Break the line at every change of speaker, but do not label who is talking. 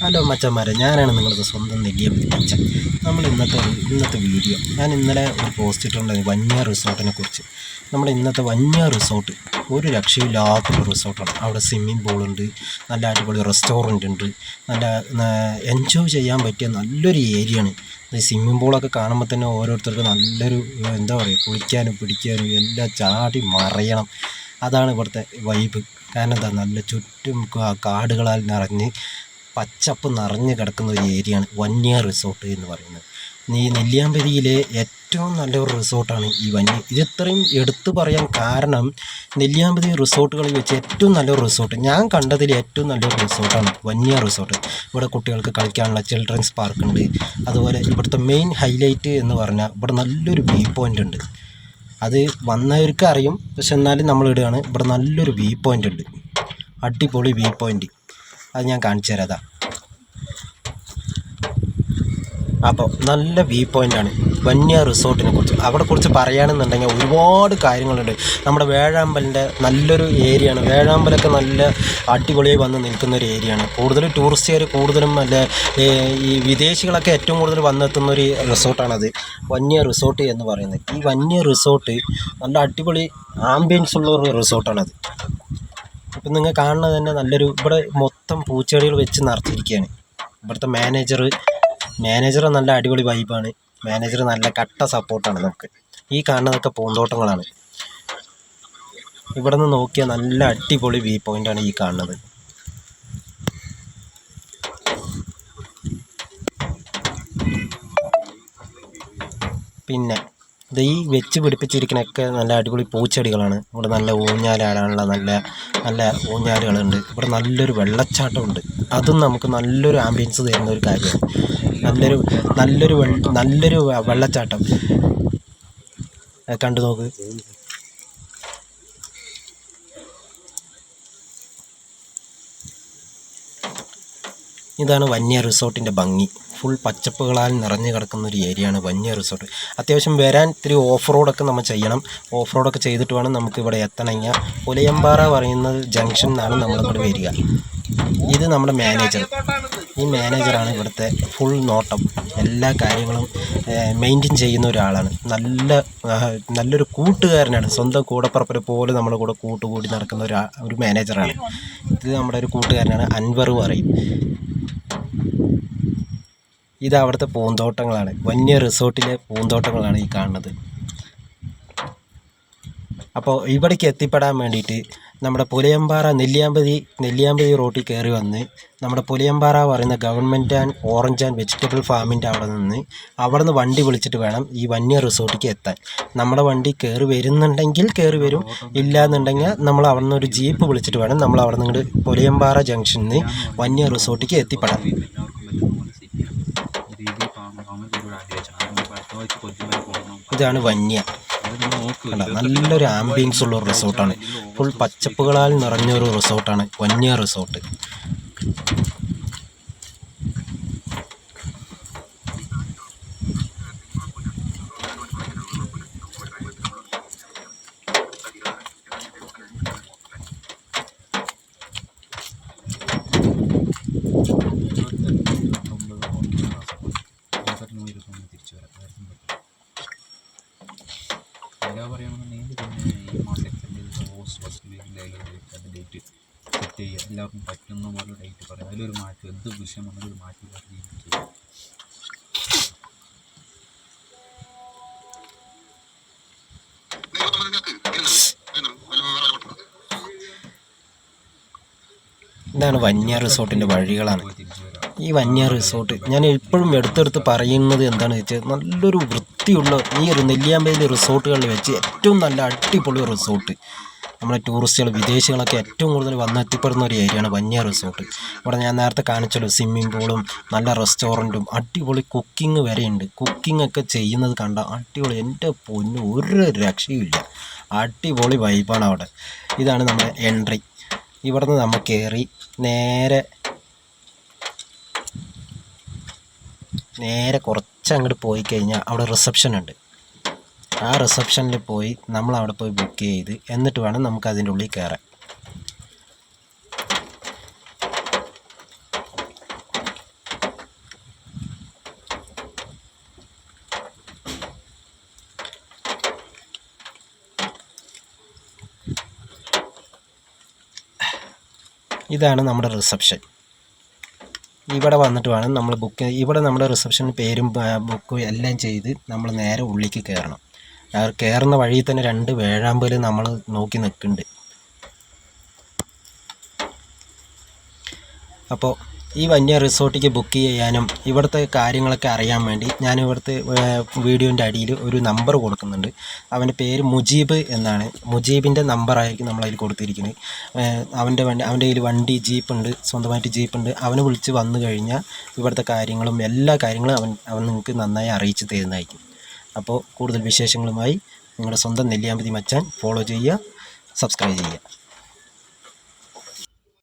Hello മച്ചന്മാരെ, ഞാനാണ് നിങ്ങളുടെ സ്വന്തം നെല്ലിയമ്പതി അച്ഛൻ. നമ്മൾ ഇന്നത്തെ വീഡിയോ ഞാൻ ഇന്നലെ ഒരു പോസ്റ്റ് ഇട്ടിട്ടുണ്ടായിരുന്നു വന്യ റിസോർട്ടിനെ കുറിച്ച്. നമ്മുടെ ഇന്നത്തെ വന്യ റിസോർട്ട് ഒരു രക്ഷയില്ലാത്തൊരു റിസോർട്ടാണ്. അവിടെ സ്വിമ്മിംഗ് പൂളുണ്ട്, നല്ല അടിപൊളി റെസ്റ്റോറൻ്റ് ഉണ്ട്, നല്ല എൻജോയ് ചെയ്യാൻ പറ്റിയ നല്ലൊരു ഏരിയയാണ്. ഈ സ്വിമ്മിംഗ് പൂളൊക്കെ കാണുമ്പോൾ തന്നെ ഓരോരുത്തർക്കും നല്ലൊരു എന്താ പറയുക, കുളിക്കാനും പിടിക്കാനും എല്ലാം ചാടി മറിയണം. അതാണ് ഇവിടുത്തെ വൈബ്. കാരണം എന്താ, നല്ല ചുറ്റും കാടുകളാൽ നിറഞ്ഞ് പച്ചപ്പ് നിറഞ്ഞ് കിടക്കുന്ന ഒരു ഏരിയയാണ് വന്യ റിസോർട്ട് എന്ന് പറയുന്നത്. ഈ നെല്ലിയാമ്പതിയിലെ ഏറ്റവും നല്ലൊരു റിസോർട്ടാണ് ഈ ഇത് ഇത്രയും എടുത്തു പറയാൻ കാരണം, നെല്ലിയാമ്പതി റിസോർട്ടുകളിൽ വെച്ച് ഏറ്റവും നല്ലൊരു റിസോർട്ട് ഞാൻ കണ്ടതിൽ ഏറ്റവും നല്ലൊരു റിസോർട്ടാണ് വന്യ റിസോർട്ട്. ഇവിടെ കുട്ടികൾക്ക് കളിക്കാനുള്ള ചിൽഡ്രൻസ് പാർക്ക് ഉണ്ട്. അതുപോലെ ഇവിടുത്തെ മെയിൻ ഹൈലൈറ്റ് എന്ന് പറഞ്ഞാൽ ഇവിടെ നല്ലൊരു വ്യൂ പോയിൻ്റ് ഉണ്ട്. അത് വന്നവർക്ക് അറിയും, പക്ഷെ എന്നാലും നമ്മളിടുകയാണ്. ഇവിടെ നല്ലൊരു വ്യൂ പോയിൻ്റ് ഉണ്ട്, അടിപൊളി വ്യൂ പോയിൻ്റ്. അത് ഞാൻ കാണിച്ചു തരാം. അപ്പോൾ നല്ല വ്യൂ പോയിൻ്റാണ് വന്യ റിസോർട്ടിനെ കുറിച്ച്. അവിടെ കുറിച്ച് പറയുകയാണെന്നുണ്ടെങ്കിൽ ഒരുപാട് കാര്യങ്ങളുണ്ട്. നമ്മുടെ വേഴാമ്പലിൻ്റെ നല്ലൊരു ഏരിയയാണ്. വേഴാമ്പലൊക്കെ നല്ല അടിപൊളിയായി വന്ന് നിൽക്കുന്ന ഒരു ഏരിയയാണ്. കൂടുതലും ടൂറിസ്റ്റുകാർ കൂടുതലും നല്ല ഈ വിദേശികളൊക്കെ ഏറ്റവും കൂടുതൽ വന്നെത്തുന്ന ഒരു റിസോർട്ടാണത് വന്യ റിസോർട്ട് എന്ന് പറയുന്നത്. ഈ വന്യ റിസോർട്ട് നല്ല അടിപൊളി ആംബിയൻസ് ഉള്ള ഒരു റിസോർട്ടാണത്. ഇപ്പം നിങ്ങൾ കാണുന്നത് തന്നെ നല്ലൊരു, ഇവിടെ മൊത്തം പൂച്ചെടികൾ വെച്ച് നിറച്ചിരിക്കുകയാണ്. ഇവിടുത്തെ മാനേജർ നല്ല അടിപൊളി വൈബാണ്. മാനേജർ നല്ല കട്ട സപ്പോർട്ടാണ്. നമുക്ക് ഈ കാണുന്നതൊക്കെ പൂന്തോട്ടങ്ങളാണ്. ഇവിടെ നിന്ന് നോക്കിയാൽ നല്ല അടിപൊളി വ്യൂ പോയിൻ്റാണ് ഈ കാണുന്നത്. പിന്നെ ഇത് ഈ വെച്ച് പിടിപ്പിച്ചിരിക്കുന്നതൊക്കെ നല്ല അടിപൊളി പൂച്ചെടികളാണ്. ഇവിടെ നല്ല ഊഞ്ഞാലാടാനുള്ള നല്ല ഊഞ്ഞാലുകളുണ്ട്. ഇവിടെ നല്ലൊരു വെള്ളച്ചാട്ടമുണ്ട്. അതും നമുക്ക് നല്ലൊരു ആംബിയൻസ് തരുന്ന ഒരു കാര്യമാണ്. നല്ലൊരു വെള്ളച്ചാട്ടം കണ്ടു നോക്ക്. ഇതാണ് വന്യ റിസോർട്ടിൻ്റെ ഭംഗി. ഫുൾ പച്ചപ്പുകളാൽ നിറഞ്ഞു കിടക്കുന്ന ഒരു ഏരിയയാണ് വന്യ റിസോർട്ട്. അത്യാവശ്യം വരാൻ ഇത്തിരി ഓഫ് റോഡൊക്കെ നമ്മൾ ചെയ്യണം. ഓഫ് റോഡൊക്കെ ചെയ്തിട്ട് വേണം നമുക്ക് ഇവിടെ എത്തണമെങ്കിൽ. പുലയമ്പാറ പറയുന്നത് ജംഗ്ഷൻ നിന്നാണ് നമ്മളിവിടെ വരിക. ഇത് നമ്മുടെ മാനേജർ. ഈ മാനേജറാണ് ഇവിടുത്തെ ഫുൾ നോട്ടം. എല്ലാ കാര്യങ്ങളും മെയിൻറ്റെയിൻ ചെയ്യുന്ന ഒരാളാണ്. നല്ലൊരു കൂട്ടുകാരനാണ്. സ്വന്തം കൂടപ്പുറപ്പിനെ പോലെ നമ്മുടെ കൂടെ കൂട്ടുകൂടി നടക്കുന്ന ഒരു മാനേജറാണ്. ഇത് നമ്മുടെ ഒരു കൂട്ടുകാരനാണ്, അൻവർ പറയും. ഇത് അവിടുത്തെ പൂന്തോട്ടങ്ങളാണ്, വന്യ റിസോർട്ടിലെ പൂന്തോട്ടങ്ങളാണ് ഈ കാണുന്നത്. അപ്പോൾ ഇവിടേക്ക് എത്തിപ്പെടാൻ വേണ്ടിയിട്ട് നമ്മുടെ പുലയമ്പാറ നെല്ലിയാമ്പതി റോട്ടിൽ കയറി വന്ന് നമ്മുടെ പുലയമ്പാറ പറയുന്ന ഗവൺമെൻറ് ഓറഞ്ച് ആൻഡ് വെജിറ്റബിൾ ഫാമിൻ്റെ അവിടെ നിന്ന് വണ്ടി വിളിച്ചിട്ട് വേണം ഈ വന്യ റിസോർട്ടിലേക്ക് എത്താൻ. നമ്മുടെ വണ്ടി കയറി വരുന്നുണ്ടെങ്കിൽ കയറി വരും, ഇല്ലയെന്നുണ്ടെങ്കിൽ നമ്മൾ അവിടെ നിന്ന് ഒരു ജീപ്പ് വിളിച്ചിട്ട് വേണം നമ്മൾ അവിടെ നിന്ന് പുലയമ്പാറ ജംഗ്ഷനിൽ നിന്ന് വന്യ റിസോർട്ടിലേക്ക് എത്തിപ്പെടാം. ഇതാണ് വന്യ. നല്ലൊരു ആംബിയൻസ് ഉള്ള ഒരു റിസോർട്ടാണ്. ഫുൾ പച്ചപ്പുകളാൽ നിറഞ്ഞൊരു റിസോർട്ടാണ് വന്യ റിസോർട്ട്.
പറയുകയാണെന്നുണ്ടെങ്കിൽ പിന്നെ ഈ മാസം ഫസ്റ്റ് വീക്കിലായാലും ഡേറ്റ് സെറ്റ് ചെയ്യുക. എല്ലാവർക്കും പറ്റുന്ന പോലെ ഡേറ്റ് പറയാം. അതിലൊരു മാറ്റം, എന്ത് വിഷയം വന്നാലും ഒരു മാറ്റം ചെയ്യും.
ഇതാണ് വന്യ റിസോർട്ടിൻ്റെ വഴികളാണ്. ഈ വന്യ റിസോർട്ട് ഞാൻ എപ്പോഴും എടുത്തെടുത്ത് പറയുന്നത് എന്താണെന്ന് വെച്ചാൽ, നല്ലൊരു വൃത്തിയുള്ള ഈ ഒരു നെല്ലിയാമ്പതി റിസോർട്ടുകളിൽ വെച്ച് ഏറ്റവും നല്ല അടിപൊളി റിസോർട്ട്. നമ്മുടെ ടൂറിസ്റ്റുകൾ വിദേശികളൊക്കെ ഏറ്റവും കൂടുതൽ വന്നെത്തിപ്പെടുന്ന ഒരു ഏരിയയാണ് വന്യ റിസോർട്ട്. ഇവിടെ ഞാൻ നേരത്തെ കാണിച്ചല്ലോ, സ്വിമ്മിംഗ് പൂളും നല്ല റെസ്റ്റോറൻറ്റും അടിപൊളി കുക്കിംഗ് വരെയുണ്ട്. കുക്കിംഗ് ഒക്കെ ചെയ്യുന്നത് കണ്ട അടിപൊളി, എൻ്റെ പൊന്നു ഒരു രക്ഷയുമില്ല. അടിപൊളി വൈബാണ് അവിടെ. ഇതാണ് നമ്മുടെ എൻട്രി. ഇവിടെ നിന്ന് നമ്മൾ കയറി നേരെ കുറച്ച് അങ്ങോട്ട് പോയി കഴിഞ്ഞാൽ അവിടെ റിസപ്ഷൻ ഉണ്ട്. ആ റിസപ്ഷനിൽ പോയി നമ്മൾ അവിടെ പോയി ബുക്ക് ചെയ്ത് എന്നിട്ട് വേണം നമുക്ക് അതിൻ്റെ ഉള്ളിൽ കയറാൻ. ഇതാണ് നമ്മുടെ റിസപ്ഷൻ. ഇവിടെ വന്നിട്ട് വേണം നമ്മൾ ബുക്ക്. ഇവിടെ നമ്മുടെ റിസപ്ഷൻ പേരും ബുക്കും എല്ലാം ചെയ്ത് നമ്മൾ നേരെ ഉള്ളിലേക്ക് കയറണം. കയറുന്ന വഴിയിൽ തന്നെ 2 വേഴാമ്പൽ നമ്മൾ നോക്കി നിൽക്കുന്നുണ്ട്. അപ്പോൾ ഈ വന്യ റിസോർട്ടിലേക്ക് ബുക്ക് ചെയ്യാനും ഇവിടുത്തെ കാര്യങ്ങളൊക്കെ അറിയാൻ വേണ്ടി ഞാൻ ഇവിടുത്തെ വീഡിയോൻ്റെ അടിയിൽ ഒരു നമ്പർ കൊടുക്കുന്നുണ്ട്. അവൻ്റെ പേര് മുജീബ് എന്നാണ്. മുജീബിൻ്റെ നമ്പറായിരിക്കും നമ്മളതിൽ കൊടുത്തിരിക്കുന്നത്. അവൻ്റെ കയ്യിൽ വണ്ടി ജീപ്പുണ്ട്, സ്വന്തമായിട്ട് ജീപ്പുണ്ട്. അവനെ വിളിച്ച് വന്നു കഴിഞ്ഞാൽ ഇവിടുത്തെ കാര്യങ്ങളും എല്ലാ കാര്യങ്ങളും അവൻ നിങ്ങൾക്ക് നന്നായി അറിയിച്ച് തരുന്നതായിരിക്കും. അപ്പോൾ കൂടുതൽ വിശേഷങ്ങളുമായി നിങ്ങളുടെ സ്വന്തം നെല്ലിയാമ്പതി മച്ചാൻ ഫോളോ ചെയ്യുക, സബ്സ്ക്രൈബ് ചെയ്യുക.